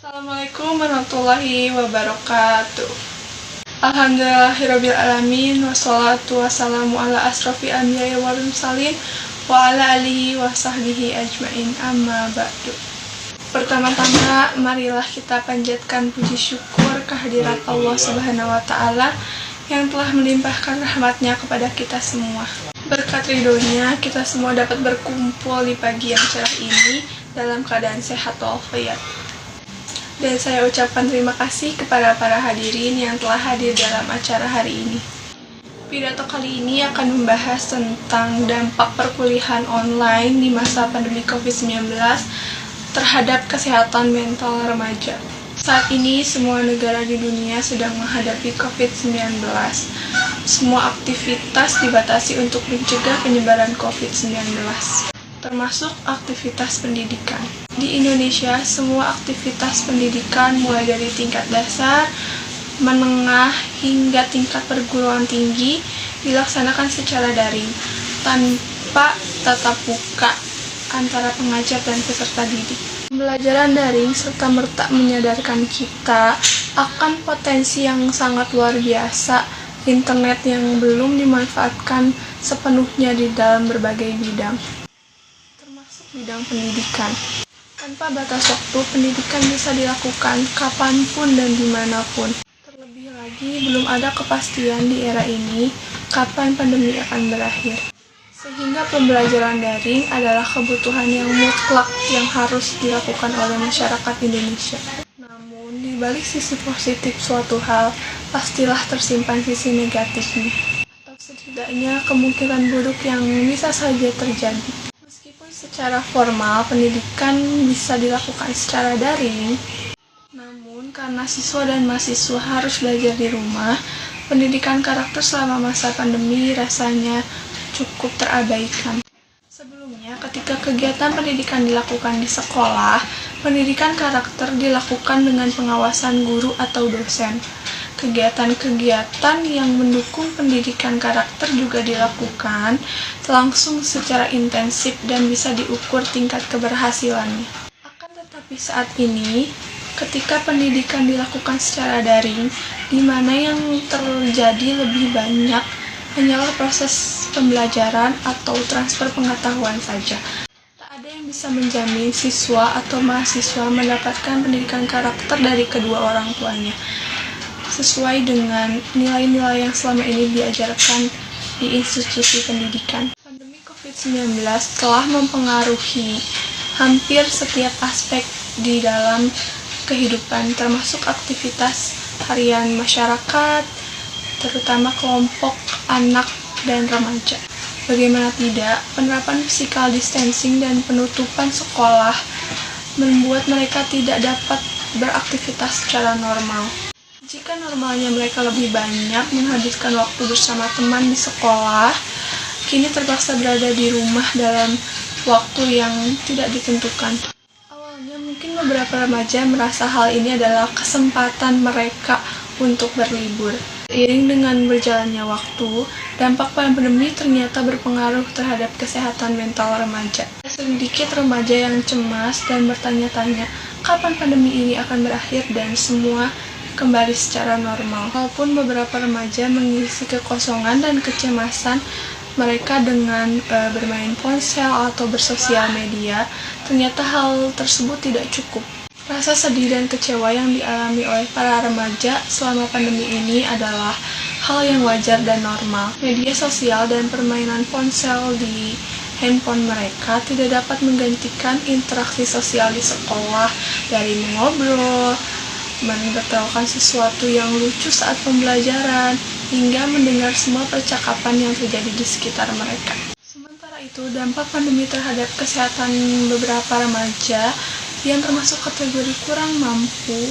Assalamualaikum warahmatullahi wabarakatuh. Alhamdulillahirrabbilalamin. Wassalatu wassalamu ala asrafi anbiya'i wal mursalin wa ala alihi wa sahbihi ajmain, amma ba'du. Pertama-tama, marilah kita panjatkan puji syukur kehadirat Allah Subhanahu wa Ta'ala yang telah melimpahkan rahmatnya kepada kita semua. Berkat ridhonya, kita semua dapat berkumpul di pagi yang cerah ini dalam keadaan sehat walafiat. Dan saya ucapkan terima kasih kepada para hadirin yang telah hadir dalam acara hari ini. Pidato kali ini akan membahas tentang dampak perkuliahan online di masa pandemi COVID-19 terhadap kesehatan mental remaja. Saat ini, semua negara di dunia sedang menghadapi COVID-19. Semua aktivitas dibatasi untuk mencegah penyebaran COVID-19, termasuk aktivitas pendidikan. Di Indonesia, semua aktivitas pendidikan mulai dari tingkat dasar, menengah, hingga tingkat perguruan tinggi dilaksanakan secara daring, tanpa tatap muka antara pengajar dan peserta didik. Pembelajaran daring serta-merta menyadarkan kita akan potensi yang sangat luar biasa internet yang belum dimanfaatkan sepenuhnya di dalam berbagai bidang, termasuk bidang pendidikan. Tanpa batas waktu, pendidikan bisa dilakukan kapanpun dan dimanapun. Terlebih lagi, belum ada kepastian di era ini kapan pandemi akan berakhir. Sehingga pembelajaran daring adalah kebutuhan yang mutlak yang harus dilakukan oleh masyarakat Indonesia. Namun, di balik sisi positif suatu hal, pastilah tersimpan sisi negatifnya, atau setidaknya kemungkinan buruk yang bisa saja terjadi. Secara formal, pendidikan bisa dilakukan secara daring, namun karena siswa dan mahasiswa harus belajar di rumah, pendidikan karakter selama masa pandemi rasanya cukup terabaikan. Sebelumnya, ketika kegiatan pendidikan dilakukan di sekolah, pendidikan karakter dilakukan dengan pengawasan guru atau dosen. Kegiatan-kegiatan yang mendukung pendidikan karakter juga dilakukan langsung secara intensif dan bisa diukur tingkat keberhasilannya. Akan tetapi saat ini, ketika pendidikan dilakukan secara daring, di mana yang terjadi lebih banyak hanyalah proses pembelajaran atau transfer pengetahuan saja. Tak ada yang bisa menjamin siswa atau mahasiswa mendapatkan pendidikan karakter dari kedua orang tuanya, sesuai dengan nilai-nilai yang selama ini diajarkan di institusi pendidikan. Pandemi COVID-19 telah mempengaruhi hampir setiap aspek di dalam kehidupan, termasuk aktivitas harian masyarakat, terutama kelompok anak dan remaja. Bagaimana tidak, penerapan physical distancing dan penutupan sekolah membuat mereka tidak dapat beraktivitas secara normal. Jika normalnya mereka lebih banyak menghabiskan waktu bersama teman di sekolah, kini terpaksa berada di rumah dalam waktu yang tidak ditentukan. Awalnya mungkin beberapa remaja merasa hal ini adalah kesempatan mereka untuk berlibur. Seiring dengan berjalannya waktu, dampak pandemi ternyata berpengaruh terhadap kesehatan mental remaja. Sedikit remaja yang cemas dan bertanya-tanya kapan pandemi ini akan berakhir dan semua kembali secara normal. Walaupun beberapa remaja mengisi kekosongan dan kecemasan mereka dengan bermain ponsel atau bersosial media, ternyata hal tersebut tidak cukup. Rasa sedih dan kecewa yang dialami oleh para remaja selama pandemi ini adalah hal yang wajar dan normal. Media sosial dan permainan ponsel di handphone mereka tidak dapat menggantikan interaksi sosial di sekolah, dari mengobrol, menertawakan sesuatu yang lucu saat pembelajaran, hingga mendengar semua percakapan yang terjadi di sekitar mereka. Sementara itu, dampak pandemi terhadap kesehatan beberapa remaja yang termasuk kategori kurang mampu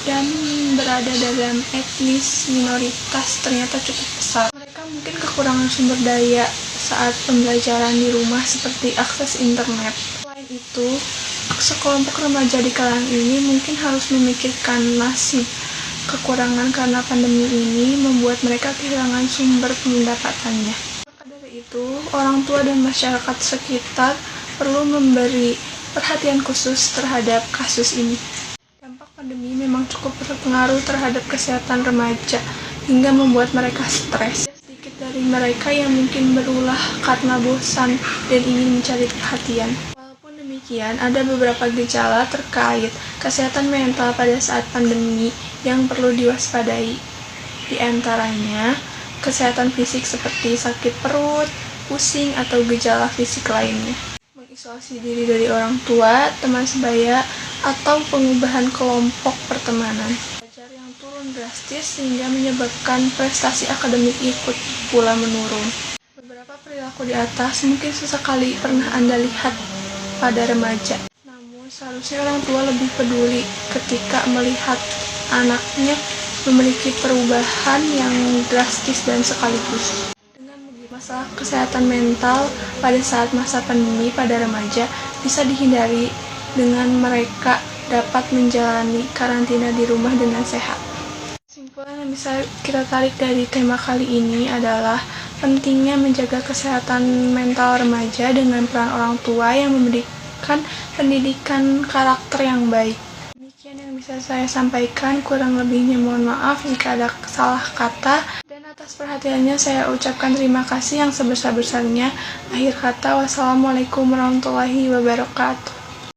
dan berada dalam etnis minoritas ternyata cukup besar. Mereka mungkin kekurangan sumber daya saat pembelajaran di rumah seperti akses internet. Selain itu, sekelompok remaja di kalangan ini mungkin harus memikirkan nasib kekurangan karena pandemi ini membuat mereka kehilangan sumber pendapatannya. Maka dari itu, orang tua dan masyarakat sekitar perlu memberi perhatian khusus terhadap kasus ini. pandemi memang cukup berpengaruh terhadap kesehatan remaja hingga membuat mereka stres. Sedikit dari mereka yang mungkin berulah karena bosan dan ingin mencari perhatian. Walaupun demikian, ada beberapa gejala terkait kesehatan mental pada saat pandemi yang perlu diwaspadai. Di antaranya, kesehatan fisik seperti sakit perut, pusing, atau gejala fisik lainnya. Mengisolasi diri dari orang tua, teman sebaya, atau pengubahan kelompok pertemanan. Belajar yang turun drastis sehingga menyebabkan prestasi akademik ikut pula menurun. Beberapa perilaku di atas mungkin sesekali pernah Anda lihat pada remaja. Namun seharusnya orang tua lebih peduli ketika melihat anaknya memiliki perubahan yang drastis dan sekaligus. Masalah kesehatan mental pada saat masa pandemi pada remaja bisa dihindari dengan mereka dapat menjalani karantina di rumah dengan sehat. Kesimpulan yang bisa kita tarik dari tema kali ini adalah pentingnya menjaga kesehatan mental remaja dengan peran orang tua yang memberikan pendidikan karakter yang baik. Demikian yang bisa saya sampaikan, kurang lebihnya mohon maaf jika ada salah kata. Atas perhatiannya saya ucapkan terima kasih yang sebesar-besarnya. Akhir kata, wassalamualaikum warahmatullahi wabarakatuh.